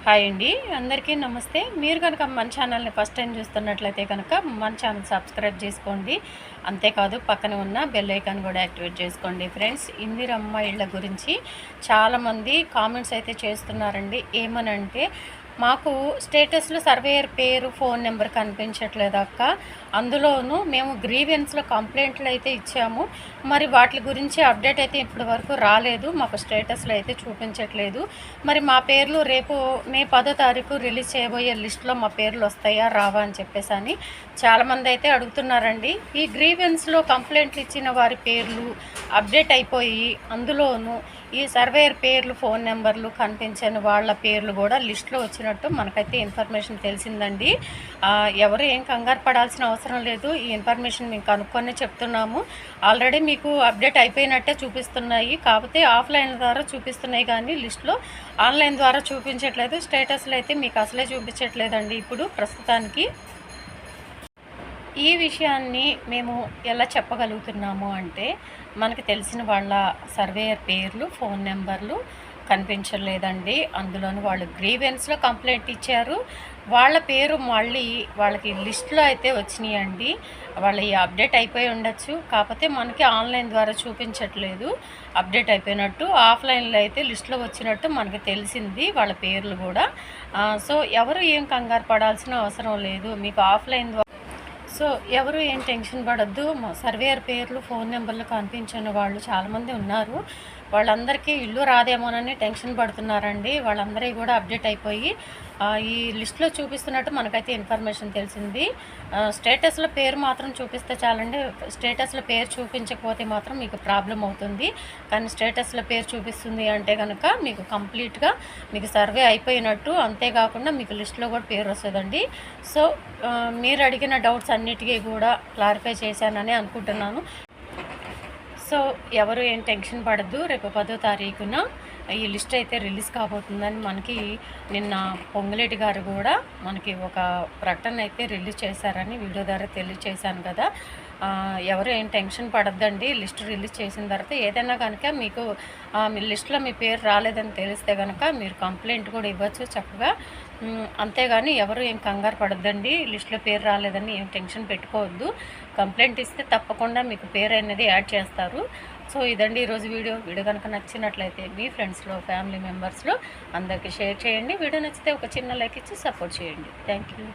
Hi అండి, అందరికీ నమస్తే. మీరు కనుక మన ఛానల్ని ఫస్ట్ టైం చూస్తున్నట్లయితే కనుక మన ఛానల్ సబ్స్క్రైబ్ చేసుకోండి. అంతేకాదు పక్కన ఉన్న బెల్ ఐకాన్ కూడా యాక్టివేట్ చేసుకోండి. ఫ్రెండ్స్, ఇందిరమ్మ ఇళ్ళ గురించి చాలామంది కామెంట్స్ అయితే చేస్తున్నారండి. ఏమనంటే, మాకు స్టేటస్లో సర్వేయర్ పేరు ఫోన్ నెంబర్ కనిపించట్లేదు అక్క, అందులోనూ మేము గ్రీవెన్స్లో కంప్లైంట్లు అయితే ఇచ్చాము, మరి వాటి గురించి అప్డేట్ అయితే ఇప్పటి వరకు రాలేదు, మాకు స్టేటస్లో అయితే చూపించట్లేదు. మరి మా పేర్లు రేపు మే 10వ తారీఖు రిలీజ్ చేయబోయే లిస్టులో మా పేర్లు వస్తాయా రావా అని చెప్పేసి అని చాలామంది అయితే అడుగుతున్నారండి. ఈ గ్రీవెన్స్లో కంప్లైంట్లు ఇచ్చిన వారి పేర్లు అప్డేట్ అయిపోయి, అందులోనూ ఈ సర్వేయర్ పేర్లు ఫోన్ నెంబర్లు కనిపించని వాళ్ళ పేర్లు కూడా లిస్టులో వచ్చినట్టు మనకైతే ఇన్ఫర్మేషన్ తెలిసిందండి. ఎవరు ఏం కంగారు పడాల్సిన అవసరం లేదు. ఈ ఇన్ఫర్మేషన్ మేము కనుక్కొని చెప్తున్నాము. ఆల్రెడీ మీకు అప్డేట్ అయిపోయినట్టే చూపిస్తున్నాయి, కాకపోతే ఆఫ్లైన్ ద్వారా చూపిస్తున్నాయి కానీ లిస్టులో ఆన్లైన్ ద్వారా చూపించట్లేదు. స్టేటస్లో అయితే మీకు అసలే చూపించట్లేదండి ఇప్పుడు ప్రస్తుతానికి. ఈ విషయాన్ని మేము ఎలా చెప్పగలుగుతున్నాము అంటే, మనకు తెలిసిన వాళ్ళ సర్వేయర్ పేర్లు ఫోన్ నెంబర్లు కనిపించలేదండి. అందులోని వాళ్ళు గ్రీవెన్స్లో కంప్లైంట్ ఇచ్చారు, వాళ్ళ పేరు మళ్ళీ వాళ్ళకి లిస్టులో అయితే వచ్చినాయండి. వాళ్ళ ఈ అప్డేట్ అయిపోయి ఉండొచ్చు, కాకపోతే మనకి ఆన్లైన్ ద్వారా చూపించట్లేదు అప్డేట్ అయిపోయినట్టు. ఆఫ్లైన్లో అయితే లిస్టులో వచ్చినట్టు మనకి తెలిసింది వాళ్ళ పేర్లు కూడా. సో ఎవరు ఏం కంగారు పడాల్సిన అవసరం లేదు. మీకు ఆఫ్లైన్ ద్వారా ఎవరు ఏం టెన్షన్ పడద్దు. సర్వేయర్ పేర్లు ఫోన్ నెంబర్లు కనిపించని వాళ్ళు చాలామంది ఉన్నారు. వాళ్ళందరికీ ఇల్లు రాదేమోనని టెన్షన్ పడుతున్నారండి. వాళ్ళందరికీ కూడా అప్డేట్ అయిపోయి ఈ లిస్టులో చూపిస్తున్నట్టు మనకైతే ఇన్ఫర్మేషన్ తెలిసింది. స్టేటస్లో పేరు మాత్రం చూపిస్తే చాలండి. స్టేటస్లో పేరు చూపించకపోతే మాత్రం మీకు ప్రాబ్లం అవుతుంది. కానీ స్టేటస్లో పేరు చూపిస్తుంది అంటే కనుక మీకు కంప్లీట్గా మీకు సర్వే అయిపోయినట్టు. అంతేకాకుండా మీకు లిస్టులో కూడా పేరు వస్తుందండి. సో మీరు అడిగిన డౌట్స్ అన్నిటికీ కూడా క్లారిఫై చేశానని అనుకుంటున్నాను. సో ఎవరు ఏం టెన్షన్ పడద్దు. రేపు 10వ తారీఖున ఈ లిస్ట్ అయితే రిలీజ్ కాబోతుందని మనకి నిన్న పొంగులేటి గారు కూడా మనకి ఒక ప్రకటన అయితే రిలీజ్ చేశారని వీడియో ద్వారా తెలియజేశాను కదా. ఎవరు ఏం టెన్షన్ పడద్దండి. లిస్ట్ రిలీజ్ చేసిన తర్వాత ఏదైనా కనుక మీకు మీ లిస్టులో మీ పేరు రాలేదని తెలిస్తే కనుక మీరు కంప్లైంట్ కూడా ఇవ్వచ్చు చక్కగా. అంతేగాని ఎవరు ఏం కంగారు పడద్దండి. లిస్టులో పేరు రాలేదని ఏం టెన్షన్ పెట్టుకోవద్దు. కంప్లైంట్ ఇస్తే తప్పకుండా మీకు పేరు అనేది యాడ్ చేస్తారు. సో ఇదండి ఈరోజు వీడియో కనుక నచ్చినట్లయితే మీ ఫ్రెండ్స్లో ఫ్యామిలీ మెంబర్స్లో అందరికీ షేర్ చేయండి. వీడియో నచ్చితే ఒక చిన్న లైక్ ఇచ్చి సపోర్ట్ చేయండి. Thank you.